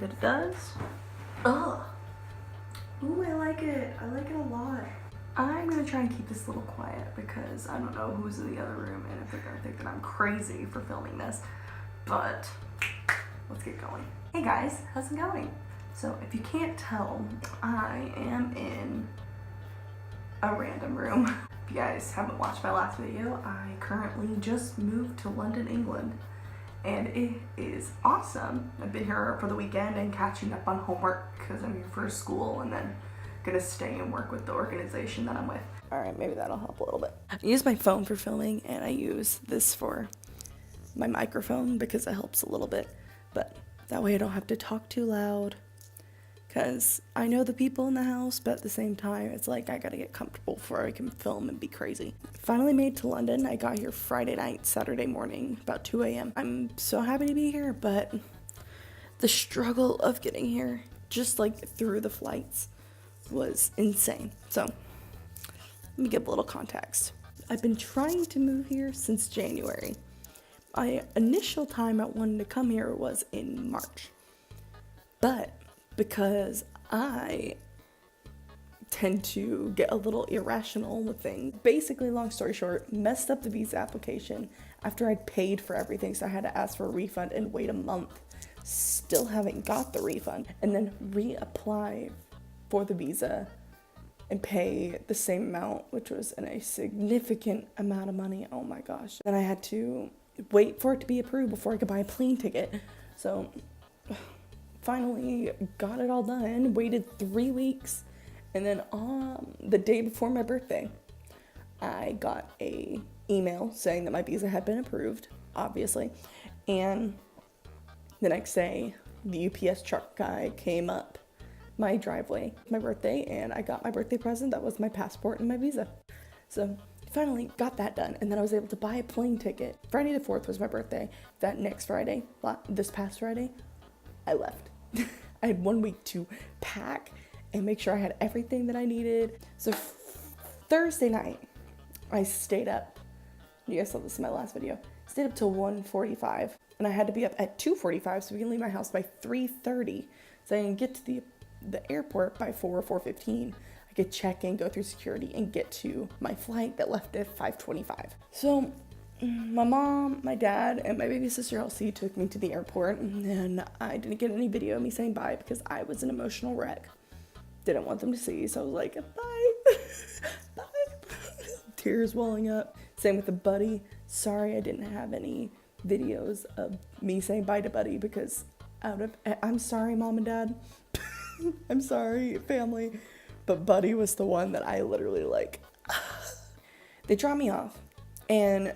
that it does. Ugh. Ooh, I like it. I like it a lot. I'm gonna try and keep this a little quiet because I don't know who's in the other room and if they're gonna think that I'm crazy for filming this. But let's get going. Hey guys, how's it going? So if you can't tell, I am in a random room. If you guys haven't watched my last video, I currently just moved to London, England, and it is awesome. I've been here for the weekend and catching up on homework because I'm here for school, and then gonna stay and work with the organization that I'm with. All right, maybe that'll help a little bit. I use my phone for filming, and I use this for my microphone because it helps a little bit, but that way I don't have to talk too loud, because I know the people in the house, but at the same time, it's like I gotta get comfortable before I can film and be crazy. Finally made to London. I got here Friday night, Saturday morning, about 2 a.m. I'm so happy to be here, but the struggle of getting here, just like through the flights, was insane. So, let me give a little context. I've been trying to move here since January. My initial time I wanted to come here was in March, but because I tend to get a little irrational with things, basically, long story short, messed up the visa application after I'd paid for everything, so I had to ask for a refund and wait a month. Still haven't got the refund, and then reapply for the visa and pay the same amount, which was a significant amount of money. Oh my gosh. Then I had to wait for it to be approved before I could buy a plane ticket. So finally got it all done, waited 3 weeks, and then on the day before my birthday, I got a email saying that my visa had been approved, obviously, and the next day the UPS truck guy came up my driveway, my birthday, and I got my birthday present. That was my passport and my visa. So finally got that done, and then I was able to buy a plane ticket. Friday the 4th was my birthday. That next Friday, this past Friday, I left. I had 1 week to pack and make sure I had everything that I needed. So Thursday night, I stayed up. You guys saw this in my last video. Stayed up till 1:45, and I had to be up at 2:45 so we can leave my house by 3:30, so I can get to the airport by 4:15. I could check in, go through security, and get to my flight that left at 5:25. So my mom, my dad, and my baby sister Elsie took me to the airport, and then I didn't get any video of me saying bye because I was an emotional wreck. Didn't want them to see, so I was like, bye. Bye. Tears welling up. Same with the Buddy. Sorry I didn't have any videos of me saying bye to Buddy because I'm sorry, Mom and Dad. I'm sorry, family. But Buddy was the one that I literally they dropped me off. And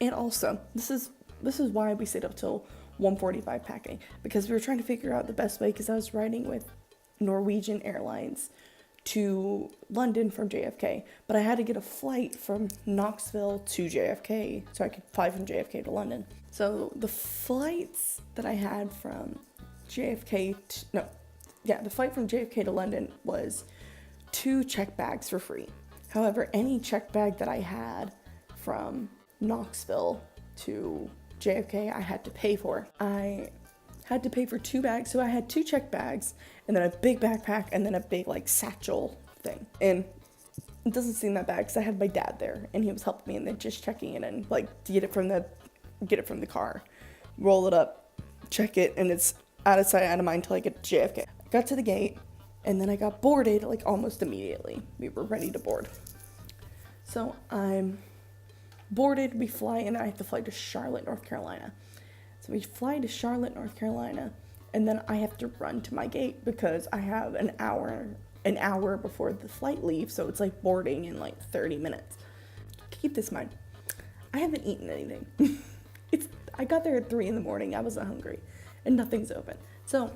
also, this is why we stayed up till 1:45 packing, because we were trying to figure out the best way, because I was riding with Norwegian Airlines to London from JFK, but I had to get a flight from Knoxville to JFK so I could fly from JFK to London. So the flights that I had from the flight from JFK to London was 2 check bags for free. However, any check bag that I had from Knoxville to JFK, I had to pay for. I had to pay for 2 bags, so I had 2 check bags, and then a big backpack, and then a big satchel thing. And it doesn't seem that bad because I had my dad there, and he was helping me, and then just checking it and get it from the car, roll it up, check it, and it's out of sight, out of mind until I get to JFK. I got to the gate, and then I got boarded almost immediately. We were ready to board. So I'm boarded, we fly, and I have to fly to Charlotte, North Carolina. So we fly to Charlotte, North Carolina, and then I have to run to my gate because I have an hour before the flight leaves, so it's boarding in 30 minutes. Keep this in mind, I haven't eaten anything. I got there at 3 in the morning, I wasn't hungry, and nothing's open. So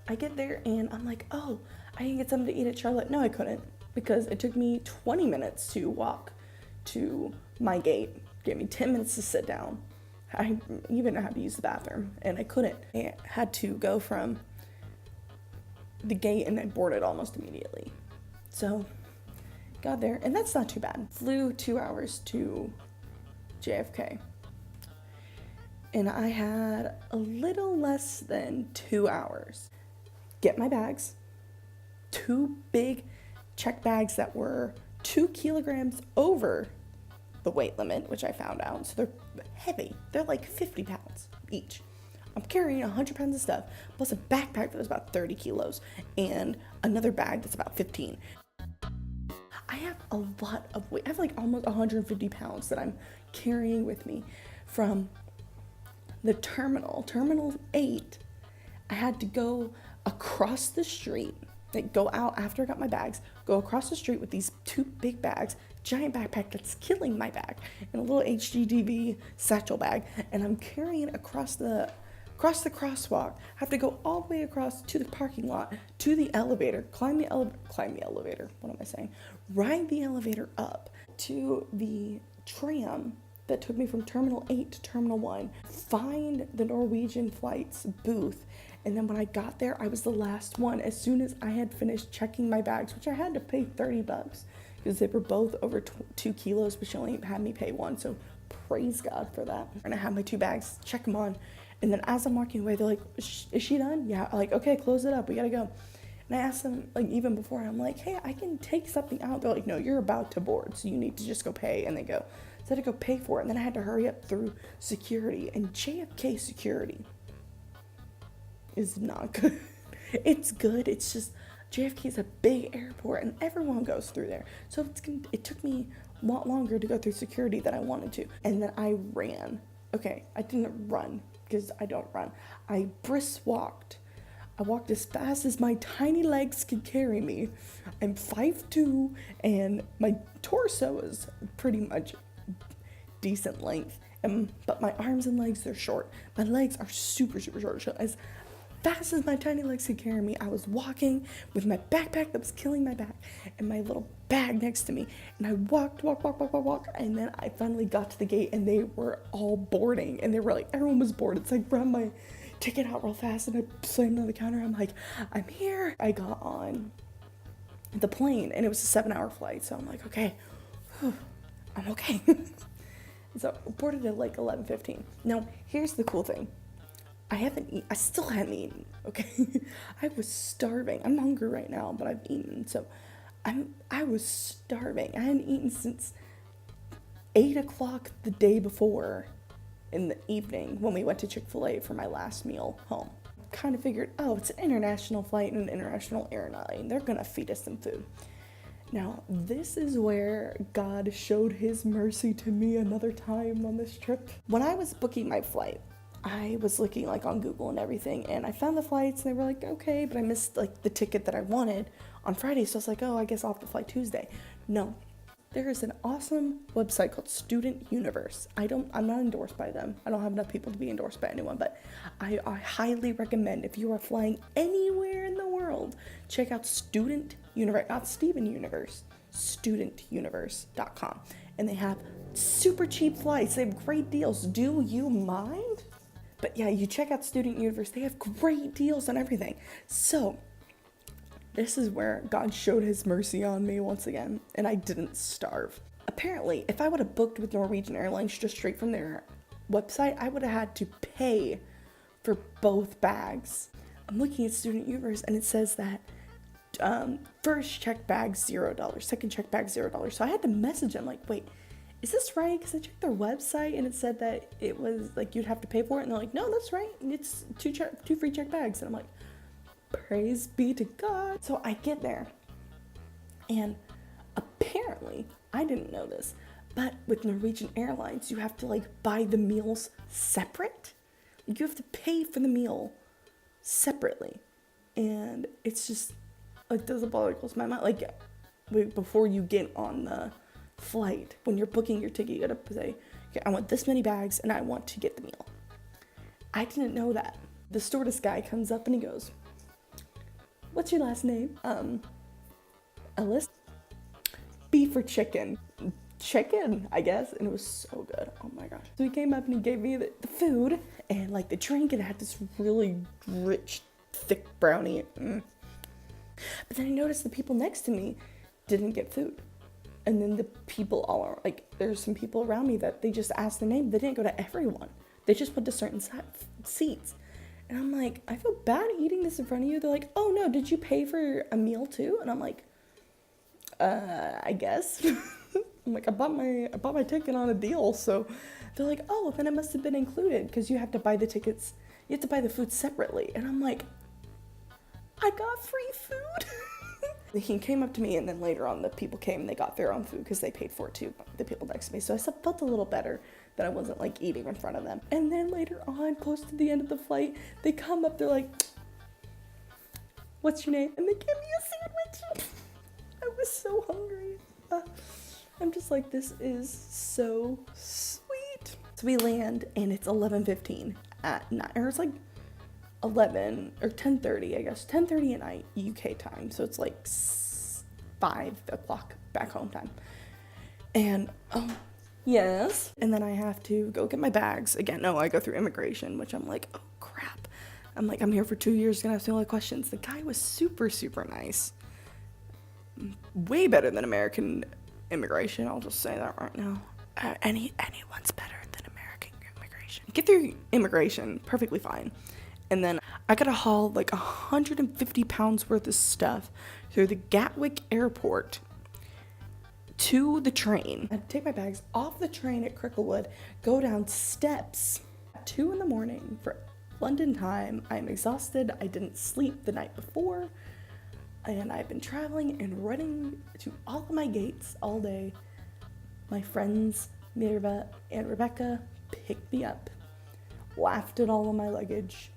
I get there and I'm like, oh, I can get something to eat at Charlotte. No, I couldn't, because it took me 20 minutes to walk to my gate. It gave me 10 minutes to sit down. I even had to use the bathroom, and I couldn't. I had to go from the gate and then boarded almost immediately. So got there, and that's not too bad. Flew 2 hours to JFK. and I had a little less than 2 hours. Get my bags, 2 big check bags that were 2 kilograms over the weight limit, which I found out. So they're heavy. They're like 50 pounds each. I'm carrying 100 pounds of stuff, plus a backpack that was about 30 kilos, and another bag that's about 15. I have a lot of weight. I have like almost 150 pounds that I'm carrying with me from the Terminal 8. I had to go across the street, like go out after I got my bags, go across the street with these 2 big bags, giant backpack that's killing my back, and a little HGTV satchel bag, and I'm carrying across the crosswalk. I have to go all the way across to the parking lot, to the elevator, climb the elevator, what am I saying? Ride the elevator up to the tram that took me from Terminal 8 to Terminal 1, find the Norwegian flights booth, and then when I got there, I was the last one. As soon as I had finished checking my bags, which I had to pay $30 because they were both over 2 kilos, but she only had me pay 1, so praise God for that. And I had my 2 bags, check them on, and then as I'm walking away, they're like, is she done? Yeah. I'm like, okay, close it up, we gotta go. And I asked them, like, even before, I'm like, hey, I can take something out. They're like, no, you're about to board, so you need to just go pay. And they go, so I had to go pay for it, and then I had to hurry up through security, and JFK security is not good. It's good, it's just, JFK is a big airport, and everyone goes through there. So it took me a lot longer to go through security than I wanted to. And then I ran. Okay, I didn't run, because I don't run. I brisk walked. I walked as fast as my tiny legs could carry me. I'm 5'2", and my torso is pretty much decent length, but my arms and legs are short. My legs are super short. So as fast as my tiny legs could carry me, I was walking with my backpack that was killing my back and my little bag next to me, and I walked, and then I finally got to the gate, and they were all boarding, and they were like, everyone was bored. It's like, run my ticket out real fast, and I slammed on the counter. I'm like, I'm here. I got on the plane, and it was a 7-hour flight, so I'm like, okay, I'm okay. So boarded at like 11:15. Now here's the cool thing, I still haven't eaten, okay? I was starving. I'm hungry right now, but I've eaten, so I was starving. I hadn't eaten since 8 o'clock the day before in the evening when we went to Chick-fil-A for my last meal home. Kind of figured, oh, it's an international flight and an international airline. They're gonna feed us some food. Now, this is where God showed his mercy to me another time on this trip. When I was booking my flight, I was looking like on Google and everything, and I found the flights, and they were like, okay, but I missed like the ticket that I wanted on Friday, so I was like, oh, I guess I'll have to fly Tuesday. No. There is an awesome website called Student Universe. I'm not endorsed by them. I don't have enough people to be endorsed by anyone, but I highly recommend, if you are flying anywhere in the world, check out Student Universe, not Steven Universe, studentuniverse.com. And they have super cheap flights. They have great deals. Do you mind? But yeah, you check out Student Universe. They have great deals on everything. So this is where God showed his mercy on me once again, and I didn't starve. Apparently, if I would have booked with Norwegian Airlines just straight from their website, I would have had to pay for both bags. I'm looking at Student Universe, and it says that first check bag $0, second check bag $0. So I had to message them like, wait, is this right? Because I checked their website, and it said that it was like you'd have to pay for it, and they're like, no, that's right. It's two free check bags, and I'm like, praise be to God. So I get there, and apparently, I didn't know this, but with Norwegian Airlines, you have to like buy the meals separate. You have to pay for the meal separately, and it's just like doesn't bother close my mind. Like before you get on the flight, when you're booking your ticket, you gotta say, okay, I want this many bags, and I want to get the meal. I didn't know that. The stewardess guy comes up and he goes, what's your last name? Ellis? Beef or chicken? Chicken, I guess. And it was so good. Oh my gosh. So he came up and he gave me the food and like the drink, and it had this really rich, thick brownie. But then I noticed the people next to me didn't get food. And then the people all are like, there's some people around me that they just asked the name. They didn't go to everyone. They just went to certain seats. And I'm like, I feel bad eating this in front of you. They're like, oh no, did you pay for a meal too? And I'm like, I guess. I'm like, I bought my ticket on a deal. So they're like, oh, then it must have been included because you have to buy the tickets. You have to buy the food separately. And I'm like, I got free food. He came up to me, and then later on the people came and they got their own food because they paid for it too, the people next to me. So I felt a little better that I wasn't like eating in front of them. And then later on, close to the end of the flight, they come up, they're like, what's your name? And they give me a sandwich. I was so hungry. I'm just like, this is so sweet. So we land and it's 11:15 at night, or it's like 11 or 10:30, I guess, 10:30 at night UK time. So it's like 5 o'clock back home time. And yes. And then I have to go get my bags again. No, I go through immigration, which I'm like, oh crap. I'm like, I'm here for 2 years, gonna have so many questions. The guy was super, super nice. Way better than American immigration. I'll just say that right now. Anyone's better than American immigration. Get through immigration perfectly fine. And then I gotta haul like 150 pounds worth of stuff through the Gatwick airport to the train. I had to take my bags off the train at Cricklewood, go down steps at 2 a.m. for London time. I'm exhausted. I didn't sleep the night before. And I've been traveling and running to all of my gates all day. My friends, Mirva and Rebecca, picked me up, laughed at all of my luggage,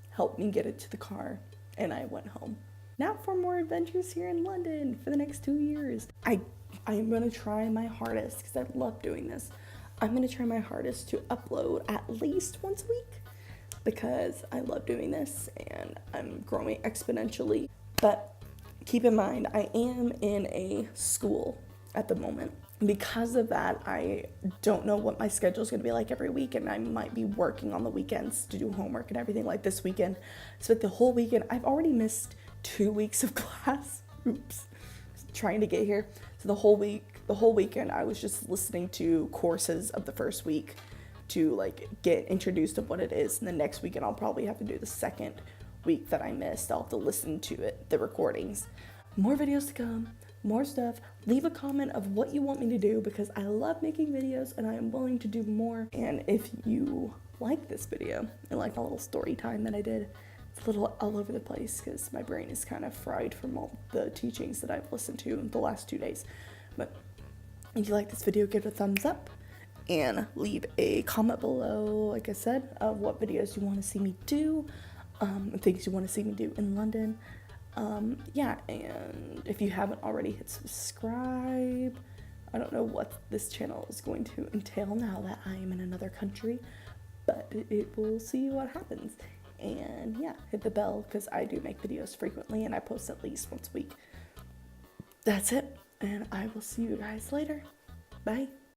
helped me get it to the car, and I went home. Now for more adventures here in London for the next 2 years. I am going to try my hardest, because I love doing this. I'm going to try my hardest to upload at least once a week, because I love doing this, and I'm growing exponentially. But keep in mind, I am in a school at the moment. Because of that, I don't know what my schedule is going to be like every week, and I might be working on the weekends to do homework and everything like this weekend. So the whole weekend, I've already missed 2 weeks of class. Oops. Trying to get here. So the whole weekend, I was just listening to courses of the first week to like get introduced to what it is. And the next weekend, I'll probably have to do the second week that I missed. I'll have to listen to it, the recordings. More videos to come, more stuff. Leave a comment of what you want me to do, because I love making videos and I am willing to do more. And if you like this video and like the little story time that I did, it's a little all over the place because my brain is kind of fried from all the teachings that I've listened to in the last 2 days. But if you like this video, give it a thumbs up and leave a comment below, like I said, of what videos you want to see me do, things you want to see me do in London. Yeah, and if you haven't already, hit subscribe. I don't know what this channel is going to entail now that I am in another country, but we'll see what happens. And yeah, hit the bell, because I do make videos frequently and I post at least once a week. That's it, and I will see you guys later. Bye.